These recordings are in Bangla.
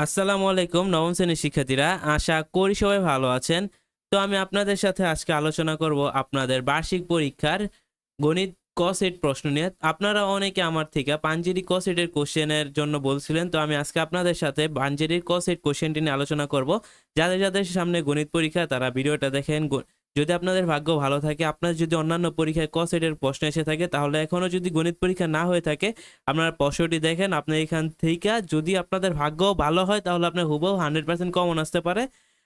আসসালামু আলাইকুম নবম শ্রেণীর শিক্ষার্থীরা, আশা করি সবাই ভালো আছেন। তো আমি আপনাদের সাথে আজকে আলোচনা করব আপনাদের বার্ষিক পরীক্ষার গণিত ক সেট প্রশ্ন নিয়ে। আপনারা অনেকে আমার থেকে পাঞ্জেরি ক সেটের কোশ্চেনের জন্য বলছিলেন, তো আমি আজকে আপনাদের সাথে পাঞ্জেরির ক সেট কোশ্চেনটি নিয়ে আলোচনা করব। যাদের যাদের সামনে গণিত পরীক্ষা তারা ভিডিওটা দেখেন। যদি আপনাদের ভাগ্য ভালো থাকে, আপনার যদি অন্যান্য পরীক্ষায় ক সেটের প্রশ্ন এসে থাকে, তাহলে এখনও যদি গণিত পরীক্ষা না হয়ে থাকে আপনারা প্রশ্নটি দেখেন। আপনি এখান থেকে যদি আপনাদের ভাগ্য ভালো হয় তাহলে আপনার হুবহু 100% কমন আসতে পারে।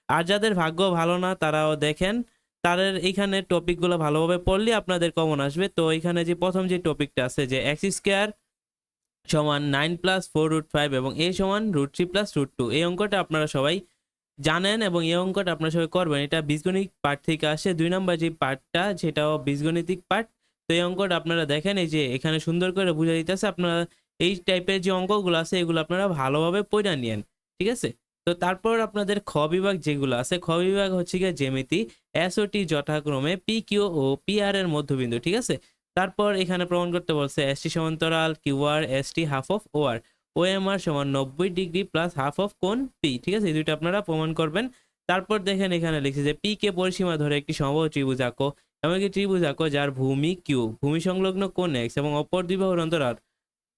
আর যাদের ভাগ্য ভালো না তারাও দেখেন, তাদের এইখানে টপিকগুলো ভালোভাবে পড়লে আপনাদের কমন আসবে। তো এইখানে যে প্রথম যে টপিকটা আছে যে এক্স স্কোয়ার সমান 9+4√5 এবং এ সমান √3+√2, এই অঙ্কটা আপনারা সবাই জানেন এবং এই অঙ্কটা আপনারা সবাই করবেন। এটা বীজগণিত পার্ট থেকে আসে। 2 নম্বর যে পার্টটা সেটাও বীজগণিতিক পার্ট। তো এই অঙ্কটা আপনারা দেখেন, এই যে এখানে সুন্দর করে বুঝা দিতেছে। আপনারা এই টাইপের যে অঙ্কগুলো আছে এগুলো আপনারা ভালোভাবে পড়ে নিয়েন, ঠিক আছে? তো তারপর আপনাদের খ বিভাগ যেগুলো আছে, খ বিভাগ হচ্ছে গিয়ে জ্যামিতি। এস ও টি যথাক্রমে P Q O P R এর মধ্যবিন্দু, ঠিক আছে? তারপর এখানে প্রমাণ করতে বলছে এস টি সমান্তরাল Q R S T half of O R, OMR সমান 90 ডিগ্রি প্লাস হাফ অফ কোণ পি, ঠিক আছে? এই দুইটা আপনারা প্রমাণ করবেন। তারপর দেখেন এখানে লিখছে যে পি কে পরিসীমা ধরে একটি সমবাহু ত্রিভুজ আঁকো, এমন একটি ত্রিভুজ আঁকো যার ভূমি কিউ, ভূমি সংলগ্ন কোণ এক্স এবং অপর দুই বাহুর অন্তর আর,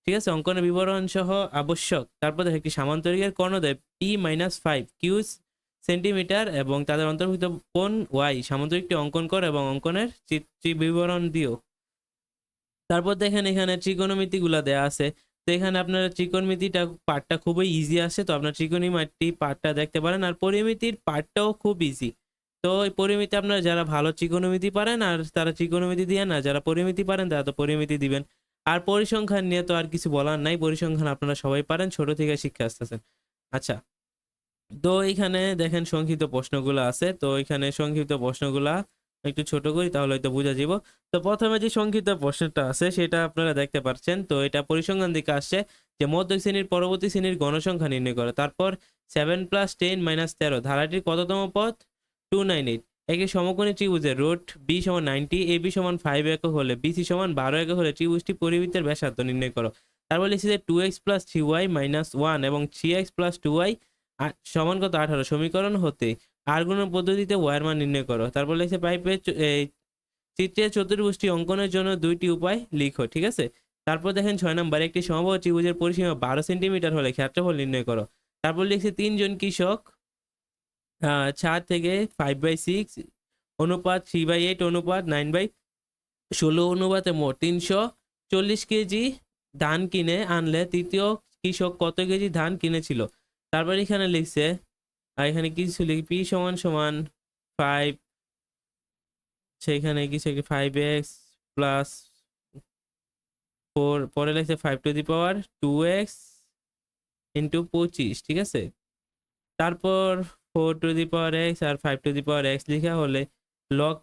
ঠিক আছে? অঙ্কনের বিবরণ সহ আবশ্যক। তারপর দেখেন একটি সামান্তরিকের কর্ণদ্বয় P-5 কিউ সেন্টিমিটার এবং তাদের অন্তর্ভুক্ত কোণ ওয়াই, সামান্তরিকটি অঙ্কন কর এবং অঙ্কনের বিবরণ দিও। তারপর দেখেন এখানে ত্রিকোণমিতিগুলো দেয়া আছে। তো এখানে আপনারা ত্রিকোণমিতিটা পার্টটা খুবই ইজি আসে, তো আপনার ত্রিকোণমিতি পার্টটা দেখতে পারেন। আর পরিমিতির পার্টটাও খুব ইজি। তো এই পরিমিতি আপনারা যারা ভালো ত্রিকোণমিতি পারেন আর তারা ত্রিকোণমিতি দিয়ে, না যারা পরিমিতি পারেন তারা তো পরিমিতি দিবেন। আর পরিসংখ্যান নিয়ে তো আর কিছু বলার নাই, পরিসংখ্যান আপনারা সবাই পারেন, ছোট থেকে শিক্ষা আসতেছেন। আচ্ছা, তো এইখানে দেখেন সংক্ষিপ্ত প্রশ্নগুলো আছে। তো এখানে সংক্ষিপ্ত প্রশ্নগুলা একটু ছোট করি তাহলে হয়তো বুঝা যাব। তো প্রথমে যে সংক্ষিপ্ত প্রশ্নটা আছে সেটা আপনারা দেখতে পাচ্ছেন। তো এটা পরিসংখ্যান দিকে আসছে যে মধ্য শ্রেণীর পরবর্তী শ্রেণীর গণসংখ্যা নির্ণয় করো। তারপর 7 + 10 - 13 ধারাটির কততম পদ? 298। একটি সমকোণী ত্রিভুজের রুট বি সমান 90, এ বি সমান 5 একক হলে বিসি সমান 12 একক হলে ত্রিভুজটি পরিবৃত্তের ব্যাসার্ধ নির্ণয় করো। তারপর লিখছে যে 2x + 3y - 1 এবং 3x + 2y সমান কত? 18। সমীকরণ হতে আর গুণন পদ্ধতিতে y এর মান নির্ণয় করো। তারপর লিখছে পাইপের চিত্রের চতুর্ভুজটি অঙ্কনের জন্য দুইটি উপায় লিখো, ঠিক আছে? তারপর দেখেন 6 নম্বর একটি সমবাহু ত্রিভুজের পরিসীমা 12 সেন্টিমিটার হলে ক্ষেত্রফল নির্ণয় করো। তারপর লিখছে তিনজন কৃষক 4 থেকে 5/6 অনুপাত 3/8 অনুপাত 9/16 অনুপাতে মোট 340 কেজি ধান কিনে আনলে তৃতীয় কৃষক কত কেজি ধান কিনেছিল? তারপর এখানে লিখছে এখানে কিছু লিখি পি সমান সমান 5, সেখানে কিছু 5x প্লাস 4, পরে লিখছে 5 to the power 2x into 25, ঠিক আছে? তারপর 4 টু দি পাওয়ার x আর 5 টু দি পাওয়ার x লেখা হলে লগ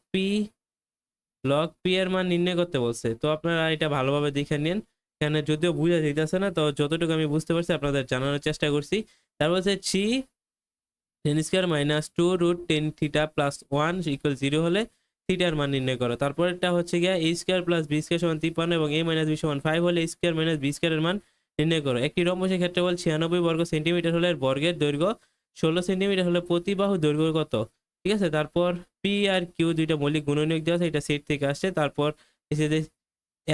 পি এর মান নির্ণয় করতে বলছে। তো আপনারা এটা ভালোভাবে দেখে নিন। এখানে যদিও বুঝা যাইতেছে না, তো যতটুকু আমি বুঝতে পারছি আপনাদের জানানোর চেষ্টা করছি। তারপর হচ্ছে 3 tan² - 2√10θ+1 = 0 হলে থিটার মান নির্ণয় করো। তারপর এটা হচ্ছে গিয়া a² + b² = 53 এবং a - b = 5 হলে a² - b² এর মান নির্ণয় করো। একটি রম্বসের ক্ষেত্রফল 96 বর্গ সেন্টিমিটার হলে এর বর্গের দৈর্ঘ্য 16 সেন্টিমিটার হলে প্রতি বাহু দৈর্ঘ্য কত? ঠিক আছে? তারপর পি আর কিউ দুইটা মৌলিক গুণনীয়ক দেওয়া আছে, এটা সেট থেকে আসছে। তারপর এসে যে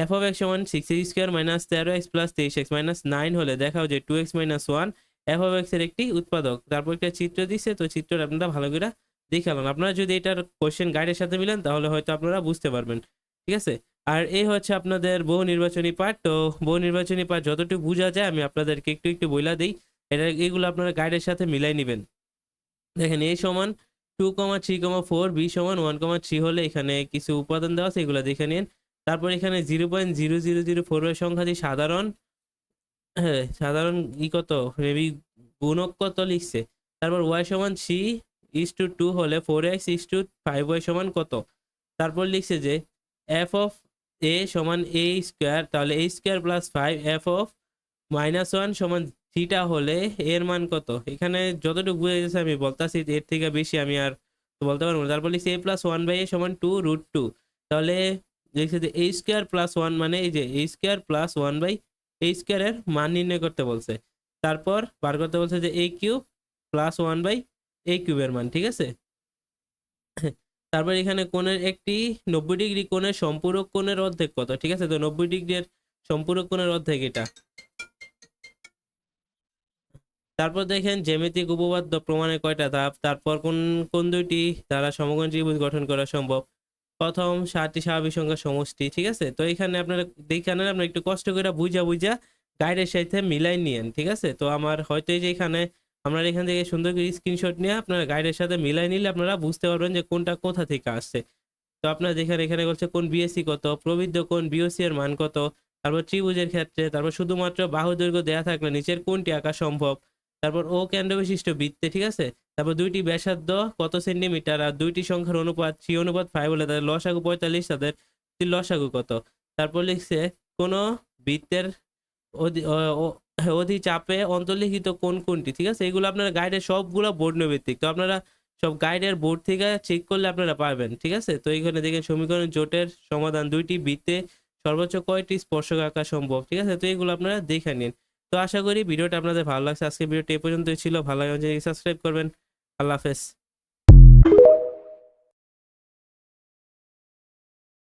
f(x) = 6x² - 13x + 23x - 9 হলে দেখাও যে 2x - 1 f(x) এর একটি উৎপাদক। তারপর একটা চিত্র দিছে, তো চিত্রটা আপনারা ভালো করে দেখে নেন। আপনারা যদি এটার কোশ্চেন গাইডের সাথে মিলান তাহলে হয়তো আপনারা বুঝতে পারবেন, ঠিক আছে? আর এই হচ্ছে আপনাদের বহু নির্বাচনী পার্ট। তো বহু নির্বাচনী পার্ট যতটুকু বোঝা যায় আমি আপনাদেরকে একটু একটু বইলা দিই। এগুলো আপনারা গাইডের সাথে মিলাই নিবেন। দেখেন a সমান 2, 3, 4, b সমান 1, 3 হলে এখানে কিছু উপাদান দেওয়া আছে, এগুলো দেখে নিন। তারপর এখানে 0.0004 এর সংখ্যাটি সাধারণ, হ্যাঁ, সাধারণ কত মেবি গুণক কত লিখছে। তারপর y সমান 3:2 হলে 4x:5y সমান কত? তারপর লিখছে যে f অফ a সমান a স্কোয়ার, তাহলে a square plus 5 f of -1 সমান থিটা হলে এর মান কত? এখানে যতটুকু বুঝে গেছে আমি বলতাছি, এর থেকে বেশি আমি আর বলতে পারবো না। তারপর লিখছে a + 1/a সমান 2√2, তাহলে লিখছে যে a স্কোয়ার প্লাস 1 মানে এই যে a square plus 1/a square এর মান নির্ণয় করতে বলছে। তারপর বার করতে বলছে যে a কিউব প্লাস 1/a কিউবের মান, ঠিক আছে। তারপর এখানে কোণের একটি 90 ডিগ্রি কোণের সম্পূরক কোণের অর্ধেক কত, ঠিক আছে। তো 90 ডিগ্রির সম্পূরক কোণের অর্ধেক এটা। তারপর দেখেন জ্যামিতিক উপপাদ্য প্রমাণের কয়টা ধাপ, তারপর কোন কোন দুইটি দ্বারা সমকোণ ত্রিভুজ গঠন করা সম্ভব, প্রথম 7টি স্বাভাবিক সংখ্যার সমষ্টি, ঠিক আছে। তো এখানে আপনারা দেখেন, আপনারা একটু কষ্ট করে বুঝা বুঝা গাইডের সাথে মিলাই নিয়েন, ঠিক আছে। তো আমার হয়তো এই যে এখানে আপনারা এখান থেকে সুন্দর করে স্ক্রিনশট নিয়ে আপনারা গাইডের সাথে মিলাই নিলে আপনারা বুঝতে পারবেন যে কোনটা কোথা থেকে আসছে। তো আপনারা দেখেন এখানে বলছে কোন বিএসি কত, প্রবৃদ্ধ কোণ বিওসি এর মান কত, তারপর ত্রিভুজের ক্ষেত্রে, তারপর শুধুমাত্র বাহু দৈর্ঘ্য দেয়া থাকলে নিচের কোনটি আঁকা সম্ভব, তারপর ও কেন্দ্র বিশিষ্ট বৃত্তে, ঠিক আছে। তারপর দুইটি ব্যাসার্ধ কত সেন্টিমিটার আর দুইটি সংখ্যার অনুপাত 3:5 বলে তাদের লসাগু 45, তাদের লসাগু কত। তারপর লিখছে কোন বৃত্তের অধি চাপে অন্তর্লিখিত কোন কোনটি, ঠিক আছে। এগুলো আপনারা গাইডের সবগুলো বর্ণভিত্তিক, তো আপনারা সব গাইডের বোর্ড থেকে চেক করলে আপনারা পাবেন, ঠিক আছে। তো এইখানে দেখেন সমীকরণ জোটের সমাধান, দুইটি বৃত্তে সর্বোচ্চ কয়টি স্পর্শক আঁকা সম্ভব, ঠিক আছে। তো এগুলো আপনারা দেখে নিন। তো আশা করি ভিডিওটা আপনাদের ভালো লাগছে। আজকে ভিডিওটি এ পর্যন্তই ছিল। ভালো লাগলে সাবস্ক্রাইব করবেন। আল্লাহ হাফেজ।